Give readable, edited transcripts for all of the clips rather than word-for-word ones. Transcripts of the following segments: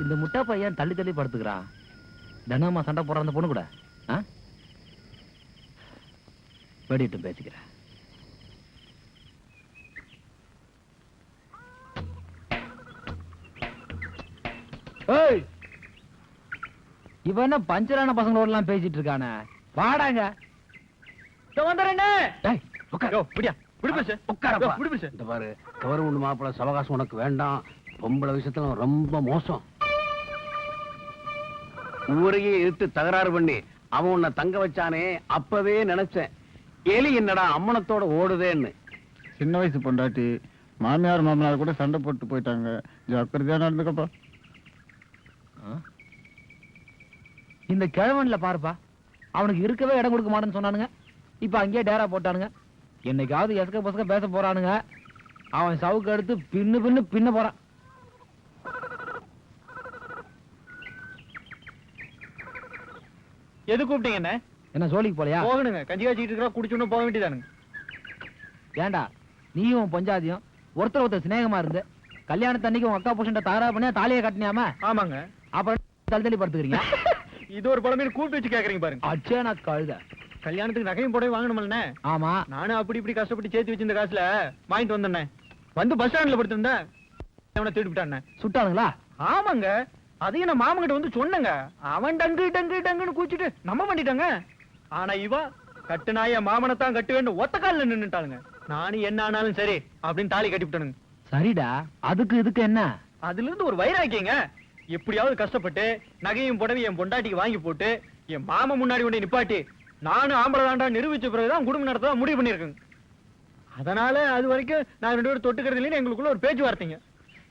இந்த முட்டா பையன் தள்ளி தள்ளி படுத்துக்கிறான். தினமா சண்டை போடுற அந்த பொண்ணு கூட வெடிட்டு பேசிக்கிறேன். இவன் பஞ்சரான பசங்களோட எல்லாம் பேசிட்டு இருக்கானே. வாடாங்க மாப்பிள்ள சவகாசம் உனக்கு வேண்டாம். பொம்பளை விஷயத்துல ரொம்ப மோசம். ஊரையே எடுத்து தகராறு பண்ணி அவன் உன்னை தங்க வச்சானே, அப்பவே நினைச்சேன் எலி என்னடா அம்மனத்தோட ஓடுதேன்னு. சின்ன வயசு பொண்டாட்டி மாமியார் மாமனார் கூட சண்டை போட்டு போயிட்டாங்க. ஜாக்கிரதையா நடந்துக்கப்பா. இந்த கிழவன்ல பாருப்பா, அவனுக்கு இருக்கவே இடம் கொடுக்க மாட்டேன்னு சொன்னானுங்க. இப்ப அங்கேயே டேரா போட்டானுங்க. என்னைக்காவது எசக்க பசக்க பேச போறானுங்க. அவன் சவுக்கு எடுத்து பின்ன போறான். எது கூப்பிட்டீங்க? என்ன சோழிக்கு போலையா? போகணுங்க. கஞ்சி காய்ச்சிட்டு இருக்கா, குடிச்சுன்னு போக வேண்டியதானுங்க. ஏண்டா நீயும் பஞ்சாதியும் ஒருத்தர் சிநேகமா இருந்து கல்யாணத்தன்னைக்கு உங்க அக்கா புருஷன் தகராறு பண்ணி தாலியை கட்டினியாமா? ஆமாங்க. அப்புறம் தள்ளி படுத்துக்கிறீங்க. இது ஒரு பழமையை கூப்பிட்டு வச்சு கேக்குறீங்க பாருங்க. அச்சேனா கழுத. கல்யாணத்துக்கு நகையும் போடவே வாங்கணும்ல. ஆமா, நானும் அப்படி இப்படி கஷ்டப்பட்டு சேர்த்து வச்சிருந்த காசுல வாங்கிட்டு வந்தேன். வந்து பஸ் ஸ்டாண்ட்ல படுத்திருந்தேன். தேடிவிட்டான். சுட்டானுங்களா? ஆமாங்க. அதையும் நான் மாமங்கிட்ட வந்து சொன்னங்க. அவன் டங்கு டங்கு டங்குன்னு கூச்சிட்டு நம்ம பண்ணிட்டாங்க. ஆனா இவா கட்டு நாய மாமனத்தான் கட்டு வேண்டும் ஒத்த காலில் நின்னுட்டாளுங்க. நானும் என்ன ஆனாலும் சரி அப்படின்னு தாலி கட்டிவிட்டானுங்க. சரிடா, அதுக்கு இதுக்கு என்ன? அதுல இருந்து ஒரு வைராக்கியங்க. எப்படியாவது கஷ்டப்பட்டு நகையும் புடவை என் பொண்டாட்டிக்கு வாங்கி போட்டு என் மாமா முன்னாடி கொண்டு நிப்பாட்டி நானும் ஆம்பளை தாண்டா நிரூபிச்ச பிறகுதான் குடும்ப நடத்த முடிவு பண்ணிருக்கேங்க. அதனால அது வரைக்கும் நான் 2 பேரும் தொட்டுக்கிறது இல்லைன்னு எங்களுக்குள்ள ஒரு பேச்சுவார்த்தைங்க.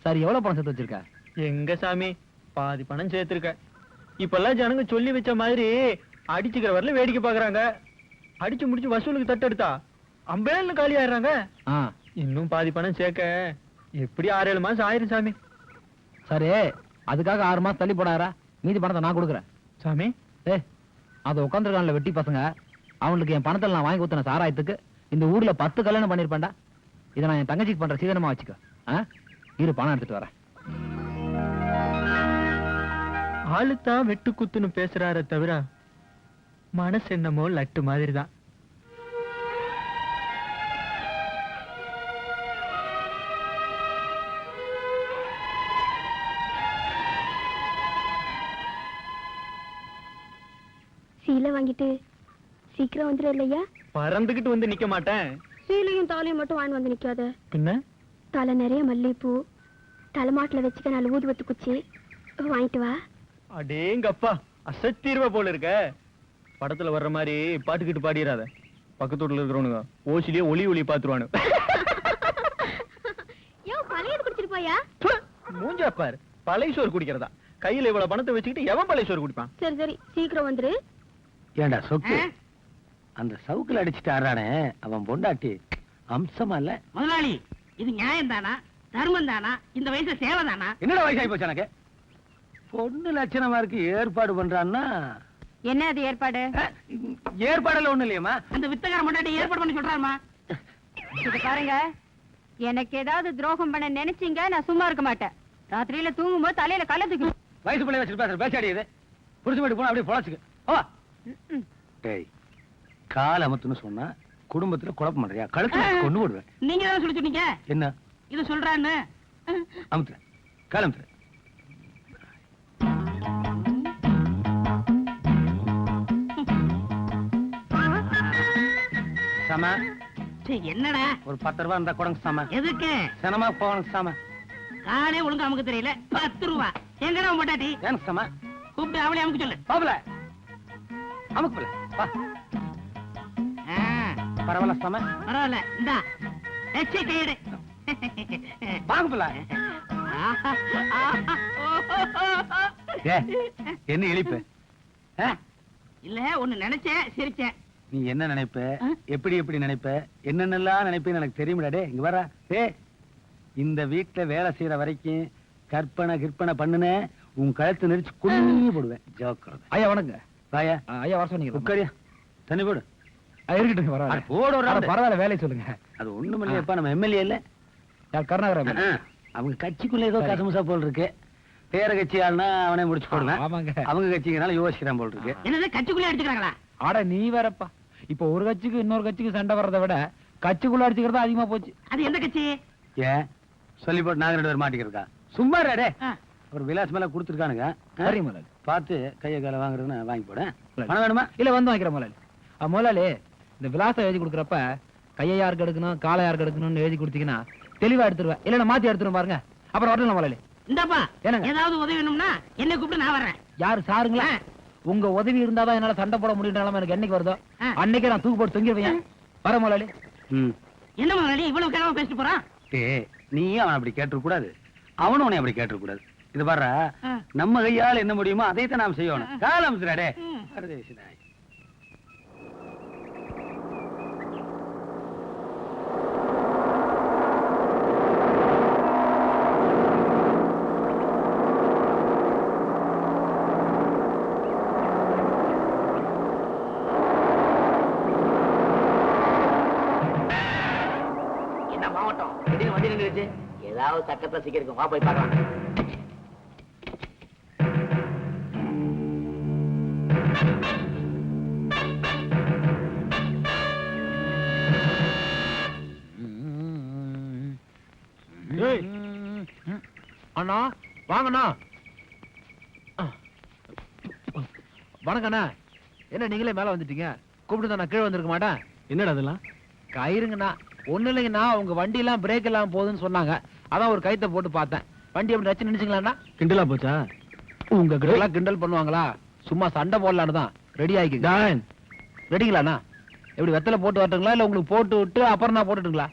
சரி, எவ்வளவு பணம் சேர்த்து வச்சிருக்க? எங்க சாமி, பாதி பணம் சேர்த்திருக்க. இப்பெல்லாம் ஜனங்க சொல்லி வச்ச மாதிரி அடிச்சுக்கிற வரல வேடிக்கை பாக்குறாங்க. அடிச்சு முடிச்சு வசூலுக்கு தட்டெடுத்தா அம்பேல்னு காலி ஆயிடுறாங்க. இன்னும் பாதி பணம் சேர்க்க எப்படி 6-7 மாசம் ஆயிரும் சாமி. சரி, அதுக்காக 6 மாசம் தள்ளி போடாரா? மீதி பணத்தை நான் கொடுக்குறேன். சாமி, அதை உட்காந்துருக்கான்ல வெட்டி பசங்க, அவனுக்கு என் பணத்தில் நான் வாங்கி ஊத்தின சாராயத்துக்கு இந்த ஊர்ல 10 கல்யாணம் பண்ணிருப்பேன்டா. இதை நான் என் தங்கச்சிக்கு பண்ற சீதனமா வச்சுக்க. இரு, பணம் எடுத்துட்டு வரேன். ஆளுத்தான் வெட்டு குத்துன்னு பேசுறார தவிர மனசு என்னமோ லட்டு மாதிரி தான். சீலை வாங்கிட்டு சீக்கிரம் வந்துடும் இல்லையா? பறந்துகிட்டு வந்து நிக்க மாட்டேன். சீலையும் தாலியும் மட்டும் வாங்கி வந்து நிக்காத. பின்ன தலை நிறைய மல்லிகைப்பூ, தலைமாட்டுல வச்சுக்க நல்ல ஊதுவத்து குச்சி வாங்கிட்டு வா. அடேங்கப்பா, அசத்தீர்வ போல இருக்க. படத்துல வர்ற மாதிரி பாட்டுக்கிட்டு பாடிடாத. பக்கத்து வீட்டுல இருக்கிறவனுங்க ஓசிலேயே ஒளி பாத்துருவானு. மூஞ்சா பாரு, பழைய சோறு குடிக்கிறதா? கையில இவ்வளவு பணத்தை வச்சுக்கிட்டு எவன் பழைய சோறு குடிப்பான்? சரி சரி, சீக்கிரம் வந்துரு. ஏண்டா சொக்கு, அந்த சவுக்குல அடிச்சுட்டு ஆறானே அவன் பொண்டாட்டி அம்சமா இல்ல? முதலாளி, இது நியாயம் தானா, தர்மம் தானா, இந்த வயசுல சேவை தானா? என்னடா வயசாகி போச்சு எனக்கு? பொண்ணு லட்சணமா இருக்கு, ஏற்பாடு பண்றான்னா என்ன அது ஏற்பாடு? ஏற்பாடுல ஒண்ணு இல்லையம்மா. அந்த வித்தகார முன்னாடி ஏற்பாடு பண்ணி சொல்றாருமா. இது பாருங்க, எனக்கு ஏதாவது துரோகம் பண்ண நினைச்சீங்க நான் சும்மா இருக்க மாட்டேன். ராத்திரியில தூங்கும் போது தலையில கல்ல தூக்கி. வயசு பிள்ளை வச்சுட்டு பேசுற பேச்சாடி இது. புடிச்சு போயிட்டு போனா அப்படியே பொழச்சுக்கு. ஓ டேய், கால் அமத்துன்னு சொன்னா குடும்பத்துல குழப்பம் பண்றியா? கழுத்து கொண்டு போடுவேன். நீங்க தான் சொல்லி சொன்னீங்க. என்ன இது சொல்றான்னு? அமுத்துற கால் அமுத்துற. சமா என்னடா? ஒரு 10 ரூபா இருந்தா கொடுங்க சாமா. எதுக்கு? சனமா போகணும் சாமா. காலே ஒழுங்கா நமக்கு தெரியல. 10 ரூபா எங்கடா பொட்டாட்டி? எனக்கு சாமா. கூப்பிட்டு அவளே அமுக்கு சொல்லு. பாபல அமுக்கு போல வா. பரவாயில்ல சாமா. பரவாயில்ல, இந்தா எச்சி கையெடு. வாங்க போல. என்ன இழிப்பு? இல்ல, ஒண்ணு நினைச்சேன், சிரிச்சேன். நீ என்ன நினைப்ப, எப்படி எப்படி நினைப்ப, என்னென்னலாம் நினைப்பேன்னு எனக்கு தெரியுமிடா. இங்க வர இந்த வீட்டுல வேலை செய்யற வரைக்கும் கற்பனை பண்ணுன உன் கழுத்து நெரிச்சு குடிஞ்சு போடுவேன். ஜாக்கிரதை. ஐயா வணங்க. வாயா. ஐயா வர சொன்னீங்க. உட்காரியா, தண்ணி போடு. இருக்கட்டும், பரவாயில்ல, வேலையை சொல்லுங்க. அது ஒண்ணும் இல்லையப்பா, நம்ம எம்எல்ஏ இல்ல, கருணாகரன். அவங்க கட்சிக்குள்ள ஏதோ கசமுசா போல் இருக்கு. வேற கட்சி ஆளுனா அவனே முடிச்சு போடுவேன். ஆமாங்க. அவங்க கட்சிக்குனால யோசிக்கிறான் போல் இருக்கு. என்னது கட்சிக்குள்ளே அடிச்சுக்கிறாங்களா? ஆட நீ வேறப்பா. இப்ப ஒரு கட்சிக்கு இன்னொரு கட்சிக்கு சண்டை வர்றதை விட கட்சிக்குள்ள அடிச்சுக்கிறது அதிகமா போச்சு. அது எந்த கட்சி? ஏன் சொல்லி போட்டு நாங்க 2 பேர் மாட்டிக்கிறதா? சும்மா டே. ஆ. ஒரு விலாஸ் மேல கொடுத்துருக்கானுங்க. சரி முதலாளி. பார்த்து கையை காலை வாங்குறதுன்னு வாங்கி போடேன். பணம் வேணுமா? இல்ல வந்து வாங்கிக்கிறேன் முதலாளி. முதலாளி இந்த விலாசம் எழுதி கொடுக்குறப்ப கையை யாருக்கு எடுக்கணும் காலை யாருக்கு எடுக்கணும்னு எழுதி கொடுத்தீங்கன்னா தெளிவா எடுத்துருவேன். இல்ல நான் மாத்தி எடுத்துருவேன் பாருங்க. அப்புறம் வரலாம் முதலாளி. இந்தாப்பா, என்னங்க? ஏதாவது உதவி வேணும்னா என்ன கூப்பிட்டு நான் வர்றேன். யாரு சாருங்களா? உங்க உதவி இருந்தாதான் என்னால சண்டை போட முடியும்னாலும் எனக்கு என்னைக்கு வருதோ அன்னைக்கே நான் தூக்கு போட்டு தொங்கிடுவேன். வர முதலாளி. என்ன முதலாளி இவ்வளவு கிழமை பேசிட்டு போறான்? நீயும் அவன் அப்படி கேட்டுற கூடாது, அவனும் உன்னை அப்படி கேட்டுற கூடாது. இது பாரு, நம்ம கையால் என்ன முடியுமோ அதைத்தான் நாம் செய்யணும். காலம் டே. என்ன மாவட்டம் திடீர்னு வண்டி நின்றுச்சு? ஏதாவது சக்கத்தை சிக்கிருக்கும், வா போய் பார்க்கலாம். ஏய். அண்ணா வாங்கண்ணா. வணக்கண்ணா. என்ன நீங்களே மேல வந்துட்டீங்க? கூப்பிட்டு நான் கீழே வந்திருக்க மாட்டேன். என்னடா அதெல்லாம்? கயிறுங்கண்ணா. ஒண்ணு இல்லைங்கண்ணா, உங்க வண்டி எல்லாம் பிரேக் எல்லாம் போகுதுன்னு சொன்னாங்க. அதான் ஒரு கயித்தை போட்டு பார்த்தேன். வண்டி எப்படி ரச்சு நினைச்சுங்களாண்ணா? கிண்டலா போச்சா? உங்க கிட்ட எல்லாம் கிண்டல் பண்ணுவாங்களா? சும்மா சண்டை போடலான்னு தான் ரெடி ஆயிக்குங்க. ரெடிங்களாண்ணா? எப்படி வெத்தலை போட்டு வரட்டுங்களா இல்ல உங்களுக்கு போட்டு விட்டு அப்புறம் நான் போட்டுட்டுங்களா?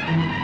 Thank you.